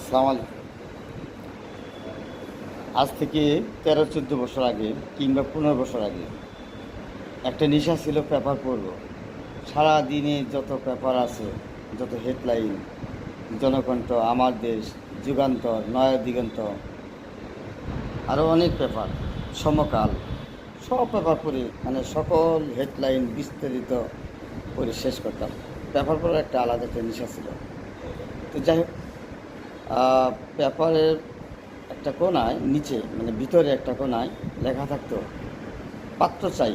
আসসালামু আলাইকুম। আজ থেকে 13-14 বছর আগে কিংবা 15 বছর আগে একটা নেশা ছিল পেপার পড়ব। সারাদিনে যত পেপার আছে, যত হেডলাইন, জনকণ্ঠ, আমার দেশ, যুগান্তর, নয়া দিগন্ত, আরও অনেক পেপার, সমকাল, সব পেপার পড়ে মানে সকল হেডলাইন বিস্তারিত পড়ে শেষ করতাম। পেপার পড়ার একটা আলাদা একটা নেশা ছিল। তো যাই হোক, পেপারের একটা কোণায় নিচে মানে ভিতরে একটা কোণায় লেখা থাকতো পাত্র চাই,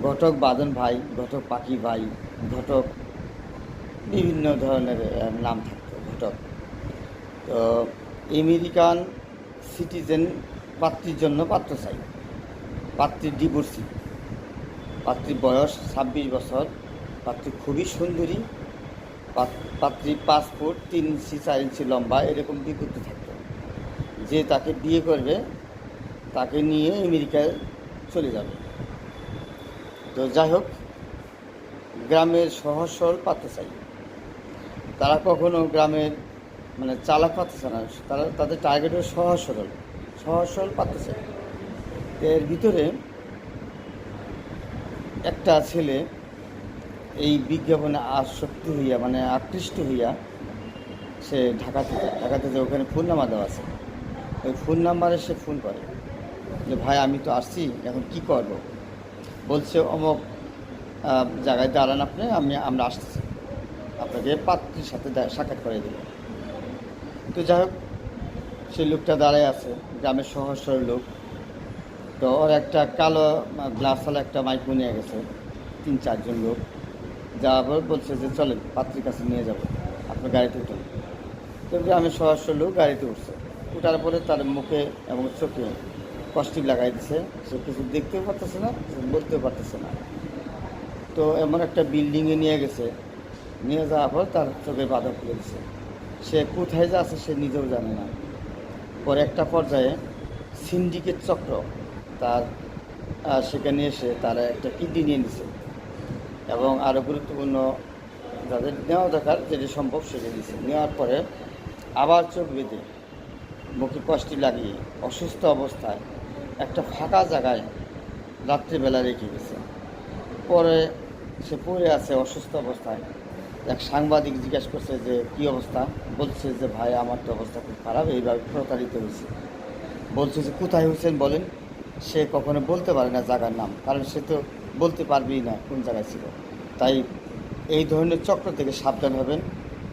ঘটক বাদন ভাই, ঘটক পাখি ভাই, ঘটক বিভিন্ন ধরনের নাম থাকতো ঘটক। তো আমেরিকান সিটিজেন পাত্রীর জন্য পাত্র চাই, পাত্রীর ডিভোর্সি, পাত্রীর বয়স 26 বছর, পাত্রী খুবই সুন্দরী, পাত্রী 5 ফুট 3 ইঞ্চি 4 ইঞ্চি লম্বা, এরকম বিজ্ঞপ্তি থাকতো। যে তাকে বিয়ে করবে তাকে নিয়ে আমেরিকায় চলে যাবে। তো যাই হোক, গ্রামের সহজ সরল পাত্র চাই। তারা কখনো গ্রামের মানে চালাক পাত্র চায় না, তারা তাদের টার্গেট হল সহজ সরল পাত্র চাই। তো এর ভিতরে একটা ছেলে এই বিজ্ঞাপনে আসক্ত হইয়া মানে আকৃষ্ট হইয়া সে ঢাকাতে যে ওখানে ফোন নাম্বার দেওয়া আছে, ওই ফোন নাম্বারে সে ফোন করে যে ভাই আমি তো আসছি, এখন কি করব। বলছে অমুক জায়গায় দাঁড়ান আপনি, আমরা আসতেছি, আপনাকে পাত্রীর সাথে সাক্ষাৎ করে দেব। তো যাই হোক, সেই লোকটা দাঁড়ায় আছে, গ্রামের সহজ সরল লোক। তো ওর একটা কালো গ্লাসওয়ালা একটা মাইক্রো নিয়ে গেছে 3-4 জন লোক, যাওয়ার পর বলছে যে চলেন পাত্রীর কাছে নিয়ে যাব, আপনার গাড়িতে উঠুন। তো গ্রামের সহজ সরল লোক গাড়িতে উঠছে। উঠার পরে তার মুখে এবং চোখে কস্টিপ লাগাই দিছে। সে কিছু দেখতেও পারতেছে না, কিছু বলতেও পারতেছে না। তো এমন একটা বিল্ডিংয়ে নিয়ে গেছে, নিয়ে যাওয়ার পর তার চোখে বাধা খুলে দিছে। সে কোথায় যাচ্ছে সে নিজেও জানে না। পরে একটা পর্যায়ে সিন্ডিকেট চক্র তার সেখানে এসে তারা একটা কিডনি নিয়ে নিছে এবং আরও গুরুত্বপূর্ণ যাদের নেওয়া দরকার যেটি সম্ভব সেটা দিছে। নেওয়ার পরে আবার চোখ বেঁধে মুখে কষ্টি লাগিয়ে অসুস্থ অবস্থায় একটা ফাঁকা জায়গায় রাত্রিবেলা রেখে গেছে। পরে সে পড়ে আছে অসুস্থ অবস্থায়। এক সাংবাদিক জিজ্ঞেস করছে যে কী অবস্থা, বলছে যে ভাই আমার তো অবস্থা খুব খারাপ, এইভাবে প্রতারিত হয়েছে। বলছে যে কোথায় হয়েছেন বলেন। সে কখনো বলতে পারে না জায়গার নাম, কারণ সে তো বলতে পারবেই না কোন জায়গায় ছিল। তাই এই ধরনের চক্র থেকে সাবধান হবেন।